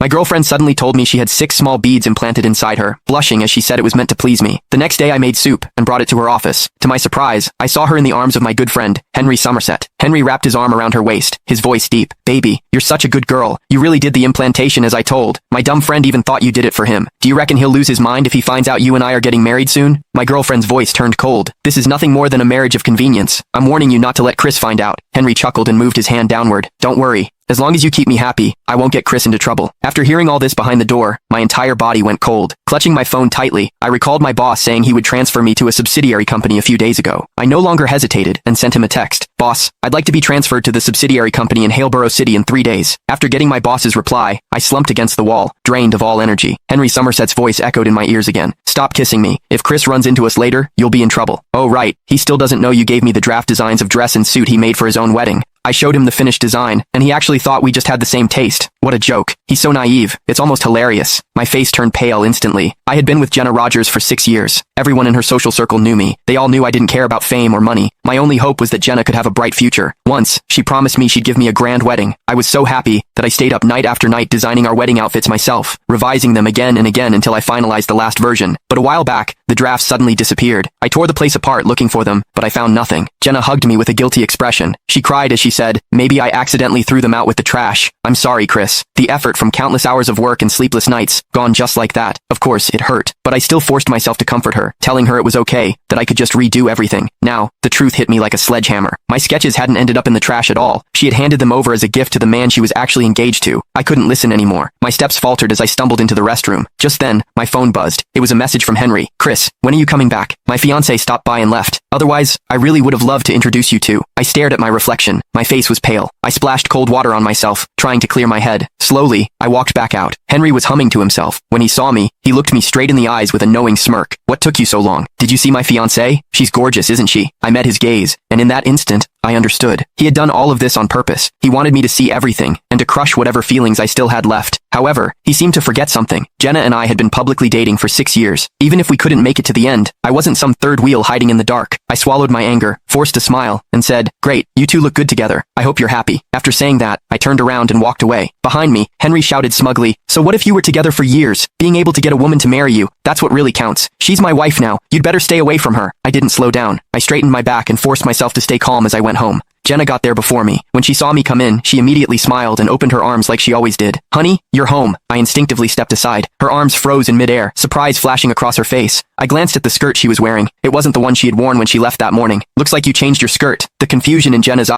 My girlfriend suddenly told me she had 6 small beads implanted inside her, blushing as she said it was meant to please me. The next day I made soup and brought it to her office. To my surprise, I saw her in the arms of my good friend, Henry Somerset. Henry wrapped his arm around her waist, his voice deep. Baby, you're such a good girl. You really did the implantation as I told. My dumb friend even thought you did it for him. Do you reckon he'll lose his mind if he finds out you and I are getting married soon? My girlfriend's voice turned cold. This is nothing more than a marriage of convenience. I'm warning you not to let Chris find out. Henry chuckled and moved his hand downward. Don't worry. As long as you keep me happy, I won't get Chris into trouble. After hearing all this behind the door, my entire body went cold. Clutching my phone tightly, I recalled my boss saying he would transfer me to a subsidiary company a few days ago. I no longer hesitated and sent him a text. Boss, I'd like to be transferred to the subsidiary company in Haleborough City in 3 days. After getting my boss's reply, I slumped against the wall, drained of all energy. Henry Somerset's voice echoed in my ears again. Stop kissing me. If Chris runs into us later, you'll be in trouble. Oh right, he still doesn't know you gave me the draft designs of dress and suit he made for his own wedding. I showed him the finished design, and he actually thought we just had the same taste. What a joke. He's so naive. It's almost hilarious. My face turned pale instantly. I had been with Jenna Rogers for 6 years. Everyone in her social circle knew me. They all knew I didn't care about fame or money. My only hope was that Jenna could have a bright future. Once, she promised me she'd give me a grand wedding. I was so happy that I stayed up night after night designing our wedding outfits myself, revising them again and again until I finalized the last version. But a while back, the drafts suddenly disappeared. I tore the place apart looking for them, but I found nothing. Jenna hugged me with a guilty expression. She cried as she said, "Maybe I accidentally threw them out with the trash. I'm sorry, Chris." The effort from countless hours of work and sleepless nights, gone just like that. Of course, it hurt, but I still forced myself to comfort her, telling her it was okay, that I could just redo everything. Now, the truth hit me like a sledgehammer. My sketches hadn't ended up in the trash at all. She had handed them over as a gift to the man she was actually engaged to. I couldn't listen anymore. My steps faltered as I stumbled into the restroom. Just then, my phone buzzed. It was a message from Henry. "Chris, when are you coming back? My fiancé stopped by and left. Otherwise, I really would have loved to introduce you to." I stared at my reflection. My face was pale. I splashed cold water on myself, trying to clear my head. Slowly, I walked back out. Henry was humming to himself. When he saw me, he looked me straight in the eyes with a knowing smirk. "What took you so long? Did you see my fiancée? She's gorgeous, isn't she?" I met his gaze, and in that instant, I understood. He had done all of this on purpose. He wanted me to see everything, and to crush whatever feelings I still had left. However, he seemed to forget something. Jenna and I had been publicly dating for 6 years. Even if we couldn't make it to the end, I wasn't some third wheel hiding in the dark. I swallowed my anger, forced a smile, and said, "Great, you two look good together. I hope you're happy." After saying that, I turned around and walked away. Behind me, Henry shouted smugly, "So what if you were together for years? Being able to get a woman to marry you, that's what really counts. She's my wife now. You'd better stay away from her." I didn't slow down. I straightened my back and forced myself to stay calm as I went home. Jenna got there before me. When she saw me come in, she immediately smiled and opened her arms like she always did. "Honey, you're home." I instinctively stepped aside. Her arms froze in midair, surprise flashing across her face. I glanced at the skirt she was wearing. It wasn't the one she had worn when she left that morning. "Looks like you changed your skirt." The confusion in Jenna's